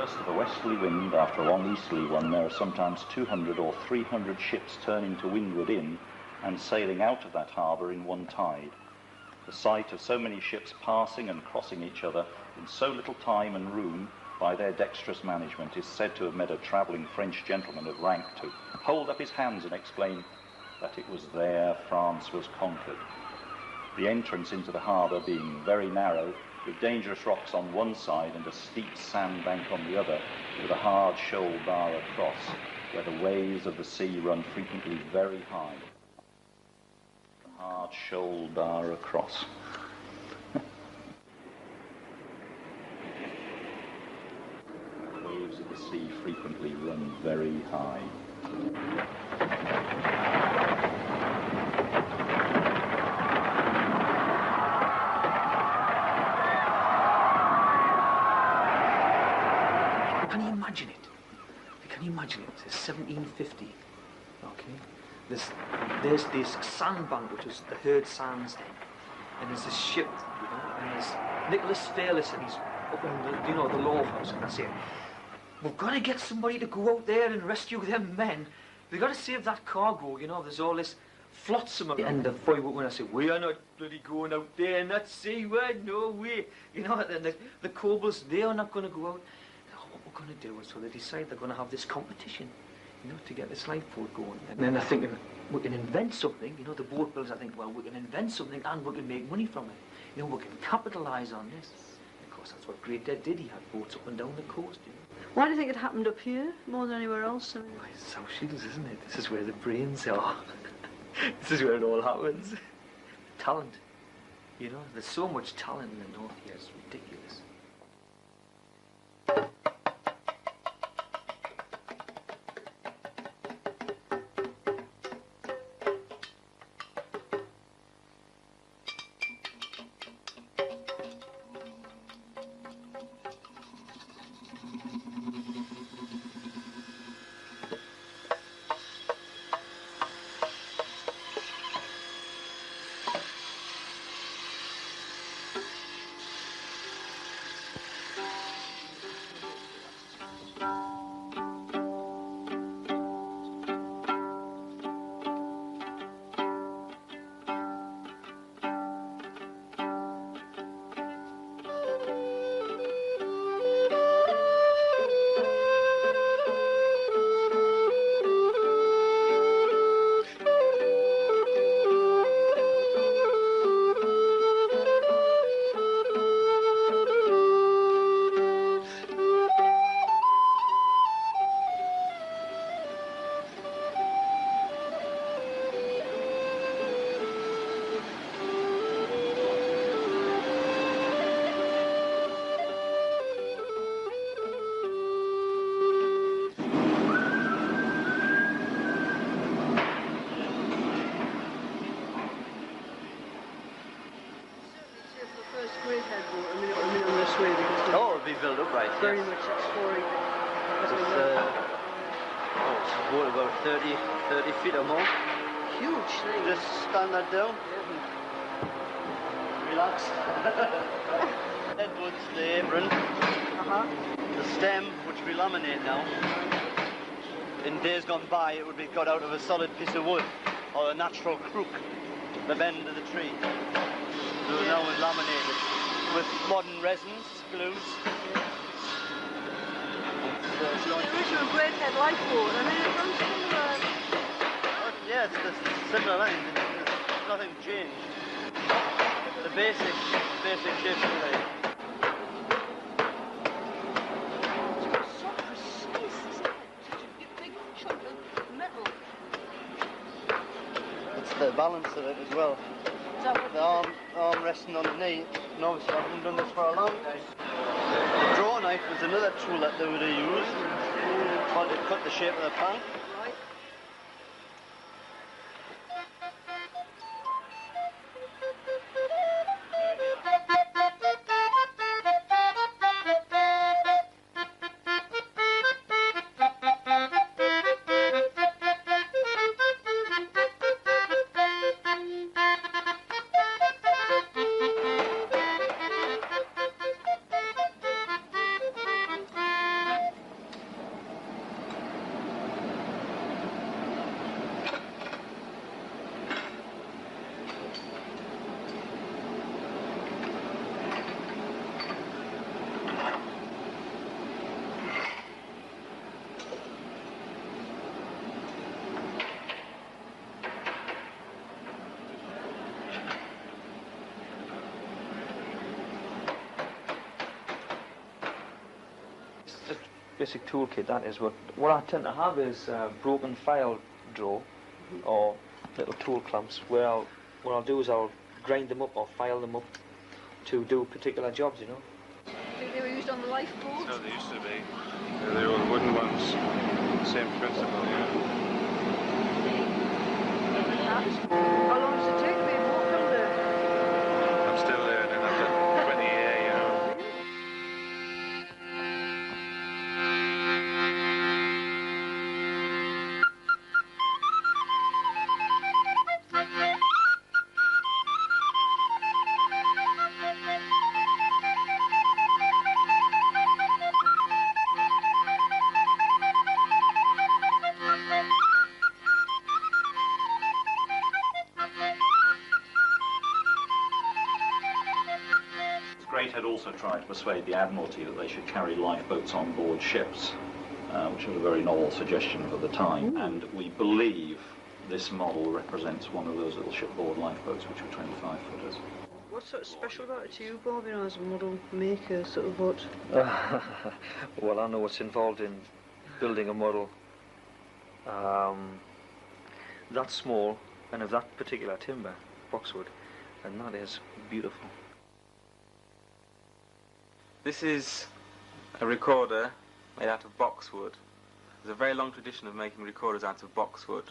burst of a westerly wind after a long easterly one, there are sometimes 200 or 300 ships turning to windward in and sailing out of that harbour in one tide. The sight of so many ships passing and crossing each other in so little time and room by their dexterous management is said to have made a travelling French gentleman of rank to hold up his hands and exclaim that it was there France was conquered. The entrance into the harbour being very narrow, with dangerous rocks on one side and a steep sandbank on the other, with a hard shoal bar across, where the waves of the sea run frequently very high. The hard shoal bar across. The waves of the sea frequently run very high. Can you imagine it? Can you imagine it? It's 1750. Okay. There's this sandbank, which is the Herd Sands then, and there's this ship, you know, and there's Nicholas Fairless, and he's up in the, you know, the Law House, and that's it. We've got to get somebody to go out there and rescue them men. We've got to save that cargo, you know. There's all this flotsam at the end of the when I say, we are not bloody going out there in that sea, we're no way. You know, and the Cobles, they are not going to go out. What we're going to do is, so they decide they're going to have this competition, you know, to get this lifeboat going. And then they're thinking, we can invent something, you know, the boat builders, I think, well, we can invent something and we can make money from it. You know, we can capitalise on this. And of course, that's what Greathead did. He had boats up and down the coast, you know. Why do you think it happened up here more than anywhere else? I mean, well, it's South Shields, isn't it? This is where the brains are. This is where it all happens. Talent. You know, there's so much talent in the north here, it's ridiculous. very much exploring it's about 30 feet or more. Huge thing. Just stand that down. Relax. Headwood's the apron. The stem, which we laminate now. In days gone by, it would be got out of a solid piece of wood or a natural crook, the bend of the tree. So now we laminate it with modern resins, glues. The original Greathead lifeboat, I mean, it runs similar. Yeah, it's the similar line. There's nothing changed. The basic shape of the line. It's so precise, isn't it? Such a big chunk of metal. It's the balance of it as well. Is that what the arm resting on the knee. And obviously I haven't done this for a long time. The draw knife was another tool that they would have used while they cut the shape of the plank. basic toolkit that is. What I tend to have is broken file drawer or little tool clamps where what I'll do is I'll grind them up or file them up to do particular jobs, you know. I think they were used on the lifeboat. No, they used to be. They're the old wooden ones. Same principle, yeah. How long does it take me to walk under? I'm still learning after 20 years, you know. Greathead also tried to persuade the Admiralty that they should carry lifeboats on board ships, which was a very novel suggestion for the time. And we believe this model represents one of those little shipboard lifeboats, which were 25 footers. What's sort of special about it to you, Bob, you know, as a model maker, sort of what? Well, I know what's involved in building a model that small and of that particular timber, boxwood, and that is beautiful. This is a recorder made out of boxwood. There's a very long tradition of making recorders out of boxwood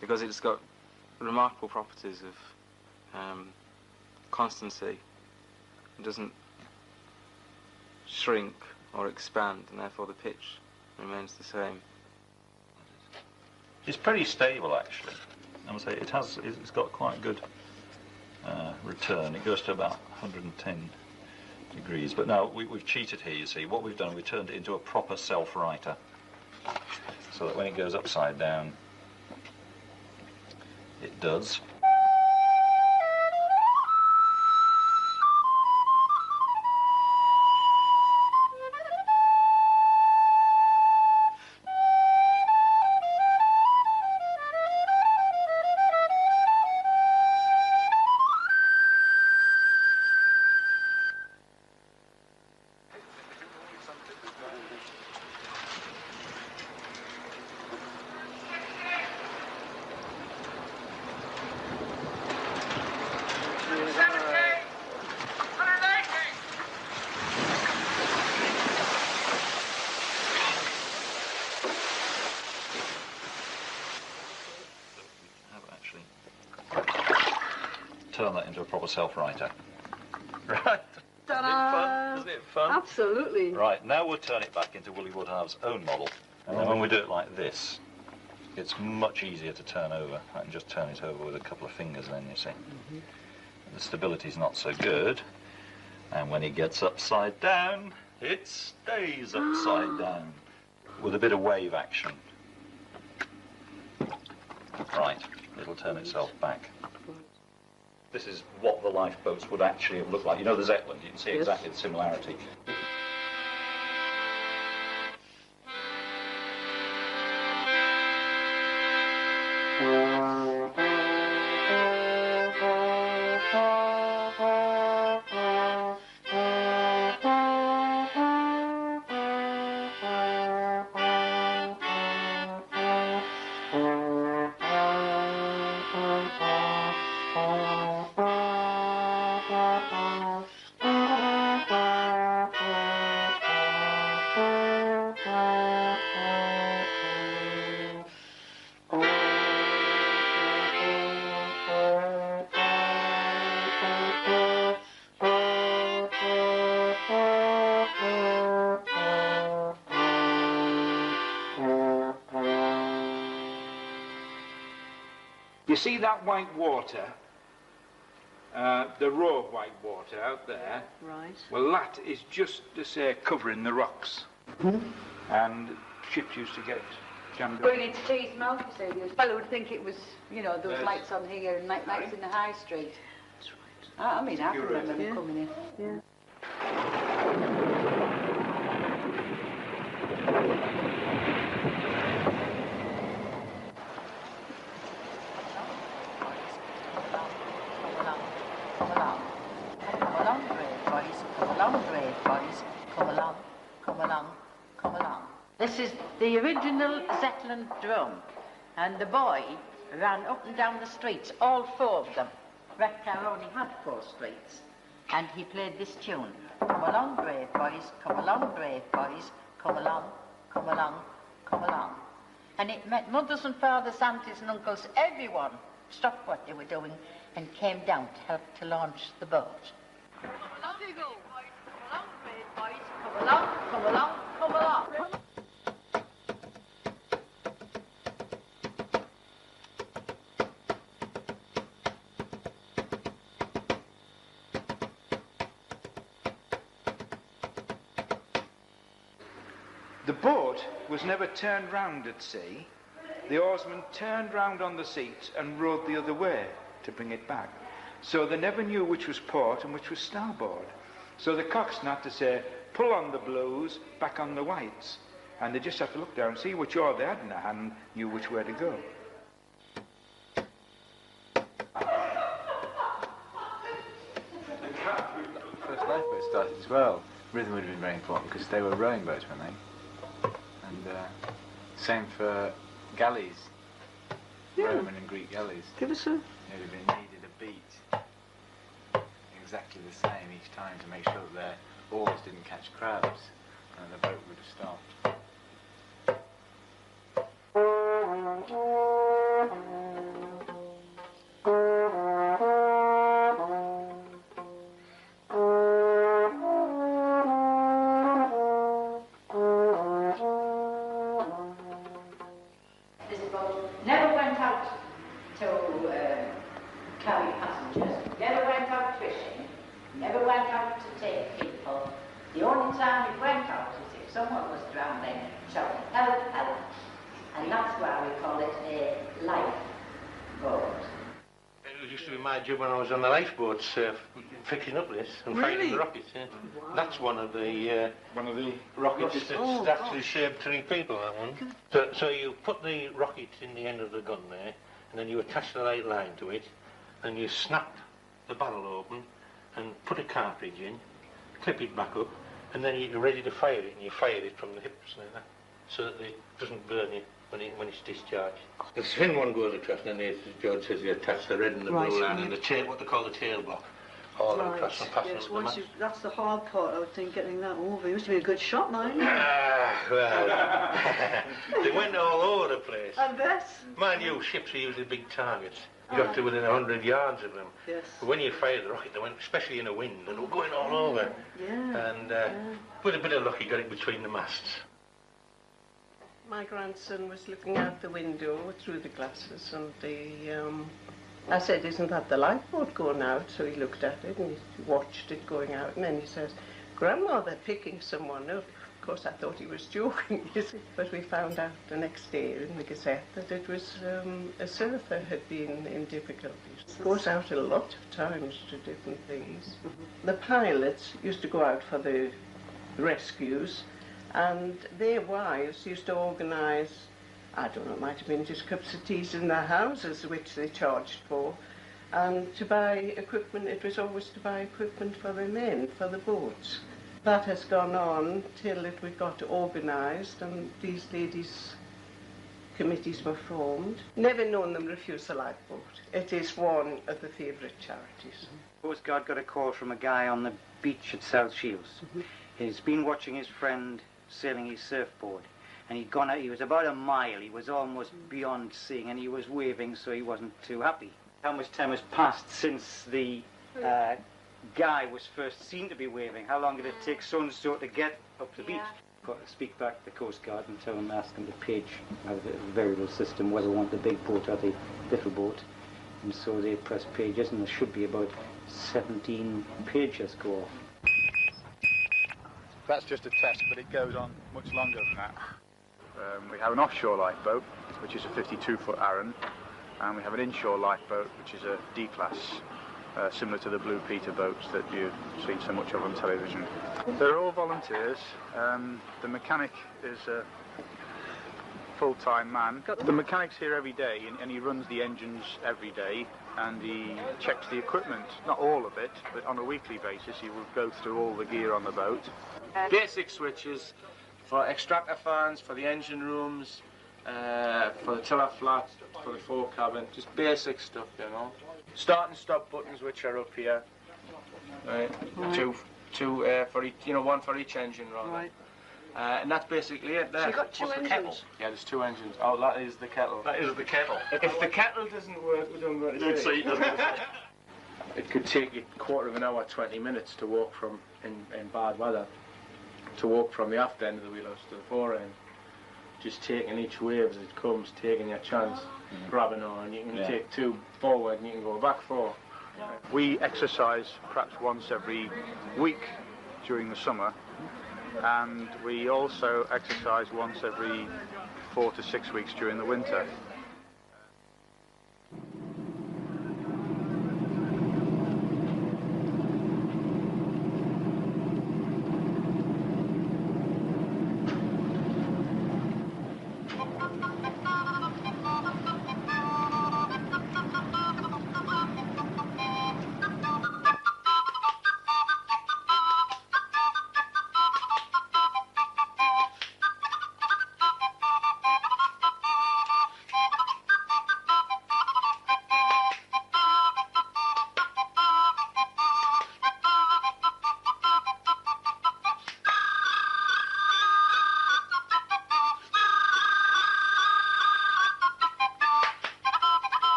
because it's got remarkable properties of constancy. It doesn't shrink or expand, and therefore the pitch remains the same. It's pretty stable, actually. I would say it's got quite good return. It goes to about 110 degrees. But now we've cheated here, you see. What we've done, we've turned it into a proper self-writer, so that when it goes upside down, it does. Turn that into a proper self-writer. Right. Ta-da! Isn't it fun? Absolutely. Right, now we'll turn it back into Willie Woodharve's own model. And then when we do it like this, it's much easier to turn over. I can just turn it over with a couple of fingers then, you see. The stability's not so good. And when it gets upside down, it stays upside down with a bit of wave action. Right, it'll turn itself back. This is what the lifeboats would actually have looked like. You know the Zetland, you can see exactly the similarity. You see that white water, the row of white water out there? Right. Well, that is just to say covering the rocks. And ships used to get jammed up. Going into Tees Mouth, you say, the fellow would think it was, you know, those lights on here and lights in the high street. That's right. I mean, I can remember them coming in. Yeah. Come along, brave boys. Come along, brave boys. Come along, come along, come along. the original Zetland drum. And the boy ran up and down the streets, all 4 of them. Redcar only had 4 streets. And he played this tune. Come along, brave boys, come along, brave boys, come along, come along, come along. And it meant mothers and fathers, aunties and uncles, everyone stopped what they were doing and came down to help to launch the boat. Come along, brave boys, come along, come along, come along. The boat was never turned round at sea. The oarsmen turned round on the seats and rowed the other way to bring it back. So they never knew which was port and which was starboard. So the coxswain had to say, pull on the blues, back on the whites. And they just had to look down and see which oar they had in their hand and knew which way to go. First lifeboat started as well. Rhythm would have been very important because they were rowing boats, weren't they? And same for galleys, Roman and Greek galleys. Give us a... It would have been needed a beat exactly the same each time to make sure that their oars didn't catch crabs and the boat would have stopped. Never went out to carry passengers, never went out fishing, never went out to take people. The only time it went out is if someone was drowning, shouting, help, help. And that's why we call it a lifeboat. It used to be my job when I was on the lifeboats, fixing up this and fighting the rockets. Yeah. Wow. That's one of the rockets that's actually saved 3 people, that one. So you put the rocket in the end of the gun there, and then you attach the light line to it, and you snap the barrel open, and put a cartridge in, clip it back up, and then you're ready to fire it, and you fire it from the hips like that, so that it doesn't burn you when it's discharged. The thin one goes across, and then George says you attach the red and the blue line and the tail, what they call the tail block, all across and passing up the mast. That's the hard part, I would think, getting that over. You must be a good shot, man. Well, they went all over the place. I bet. Mind you, ships are usually big targets. You got to within 100 yards of them. Yes. But when you fired the rocket, they went, especially in a wind, and they were going all over. Yeah. And with a bit of luck, you got it between the masts. My grandson was looking out the window through the glasses, and I said, isn't that the lifeboat going out? So he looked at it and he watched it going out, and then he says, Grandma, they're picking someone up. Of course, I thought he was joking, you see. But we found out the next day in the Gazette that it was a surfer had been in difficulties. It goes out a lot of times to different things. The pilots used to go out for the rescues, and their wives used to organise, I don't know, it might have been just cups of teas in their houses, which they charged for. And to buy equipment, it was always to buy equipment for the men, for the boats. That has gone on till we got organised and these ladies' committees were formed. Never known them refuse a lifeboat. It is one of the favourite charities. Coast Guard got a call from a guy on the beach at South Shields. He's been watching his friend sailing his surfboard, and he'd gone out, he was about a mile, he was almost beyond seeing, and he was waving, so he wasn't too happy. How much time has passed since the guy was first seen to be waving? How long did it take so-and-so to get up the beach? Got to speak back to the Coast Guard and tell them, ask them to page a variable system, whether they want the big boat or the little boat. And so they press pages, and there should be about 17 pages go off. That's just a test, but it goes on much longer than that. We have an offshore lifeboat, which is a 52-foot Arran, and we have an inshore lifeboat, which is a D-class, similar to the Blue Peter boats that you've seen so much of on television. They're all volunteers. The mechanic is a full-time man. The mechanic's here every day, and he runs the engines every day, and he checks the equipment, not all of it, but on a weekly basis he will go through all the gear on the boat. Basic switches, for extractor fans, for the engine rooms, for the tiller flat, for the fore cabin, just basic stuff, you know. Start and stop buttons, which are up here. Right. Two for each, you know, one for each engine, rather. Right. And that's basically it there. So you've got two engines? Yeah, there's two engines. Oh, that is the kettle. That is the kettle. If the kettle doesn't work, we don't go to see. It could take you a quarter of an hour, 20 minutes to walk from, in bad weather, to walk from the aft end of the wheelhouse to the fore end. Just taking each wave as it comes, taking your chance, grabbing on, you can take two forward and you can go back four. We exercise perhaps once every week during the summer, and we also exercise once every 4 to 6 weeks during the winter.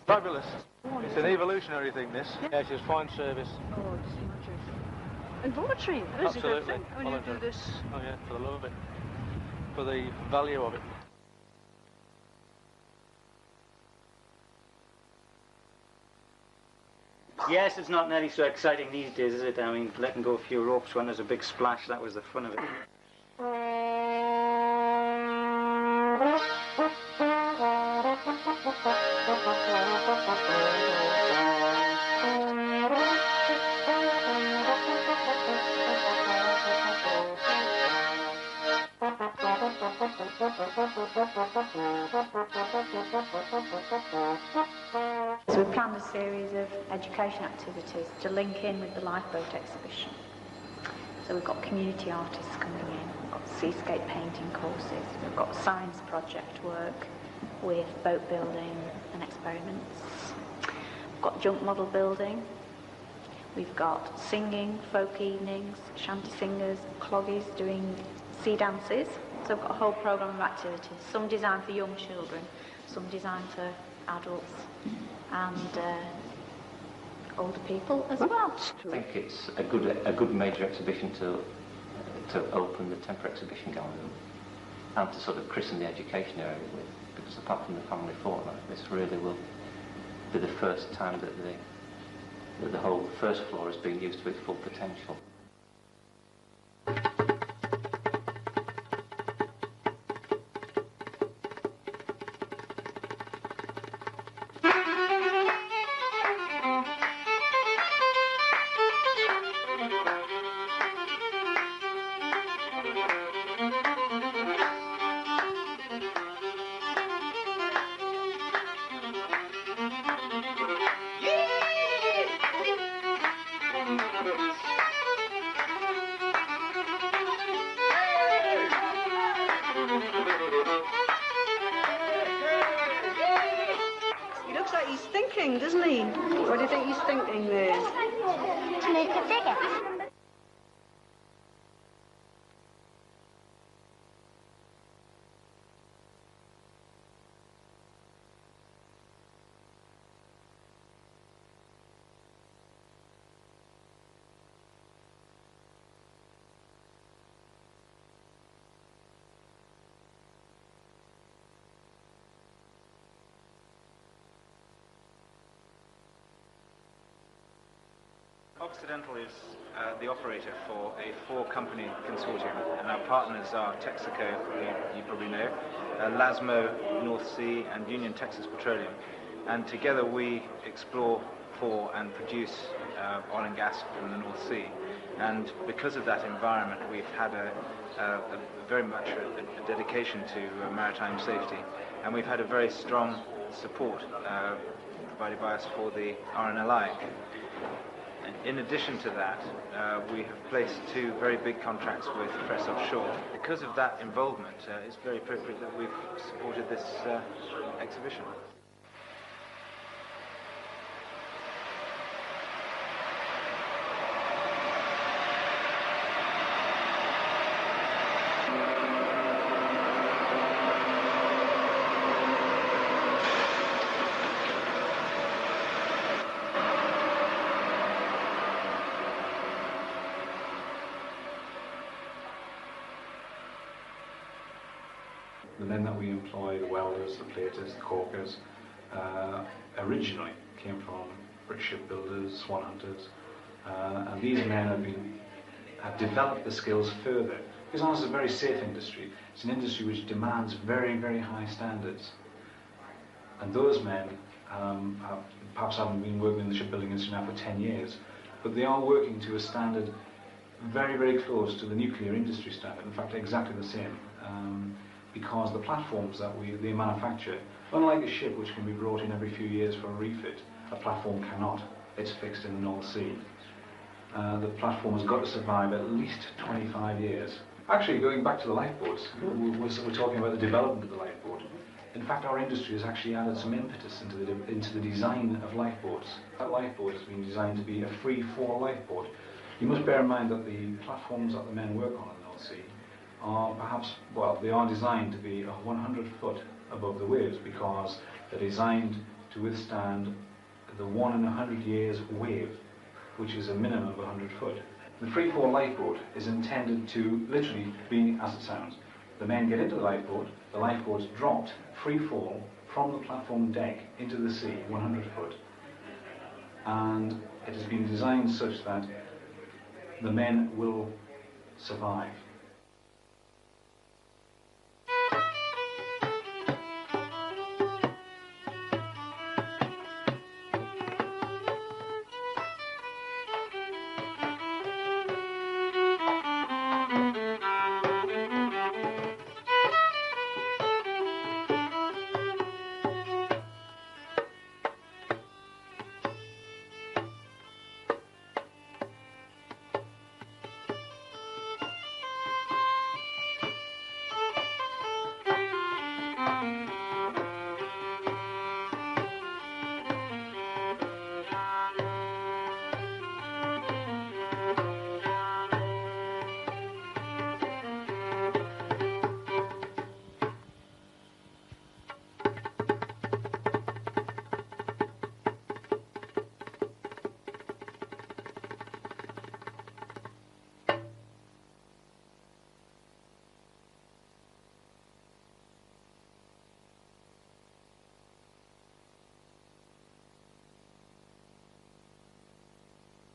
Fabulous. It's an evolutionary thing, this. Yes, it's fine service. Oh, it's interesting. And voluntary, that is a good thing when you do this. Oh yeah, for the love of it. For the value of it. Yes, it's not nearly so exciting these days, is it? I mean, letting go a few ropes when there's a big splash, that was the fun of it. So we planned a series of education activities to link in with the Lifeboat exhibition. So we've got community artists coming in, we've got seascape painting courses, we've got science project work with boat building and experiments. We've got junk model building. We've got singing, folk evenings, shanty singers, cloggies doing sea dances. So we've got a whole programme of activities, some designed for young children, some designed for adults and older people as well. I think it's a good major exhibition to open the temporary exhibition gallery and to sort of christen the education area with, because apart from the family fortnight, this really will be the first time that the whole first floor is being used to its full potential. He looks like he's thinking, doesn't he? What do you think he's thinking there? To make it bigger. Occidental is the operator for a four-company consortium, and our partners are Texaco, you probably know, LASMO, North Sea, and Union Texas Petroleum. And together we explore for and produce oil and gas from the North Sea. And because of that environment, we've had very much a dedication to maritime safety, and we've had a very strong support provided by us for the RNLI. And in addition to that, we have placed 2 very big contracts with Press Offshore. Because of that involvement, it's very appropriate that we've supported this exhibition. The men that we employ, the welders, the platers, the caulkers, originally came from British shipbuilders, swan hunters, and these men have developed the skills further. Because ours is a very safe industry. It's an industry which demands very, very high standards. And those men perhaps haven't been working in the shipbuilding industry now for 10 years, but they are working to a standard very, very close to the nuclear industry standard. In fact, exactly the same. Because the platforms that they manufacture, unlike a ship which can be brought in every few years for a refit, a platform cannot. It's fixed in the North Sea. The platform has got to survive at least 25 years. Actually, going back to the lifeboats, we're talking about the development of the lifeboat. In fact, our industry has actually added some impetus into the design of lifeboats. That lifeboat has been designed to be a free-fall lifeboat. You must bear in mind that the platforms that the men work on in the North Sea are perhaps, well, they are designed to be 100 foot above the waves because they're designed to withstand the 1 in 100 years wave, which is a minimum of 100 foot. The free-fall lifeboat is intended to literally be as it sounds. The men get into the lifeboat's dropped free-fall from the platform deck into the sea, 100 foot. And it has been designed such that the men will survive.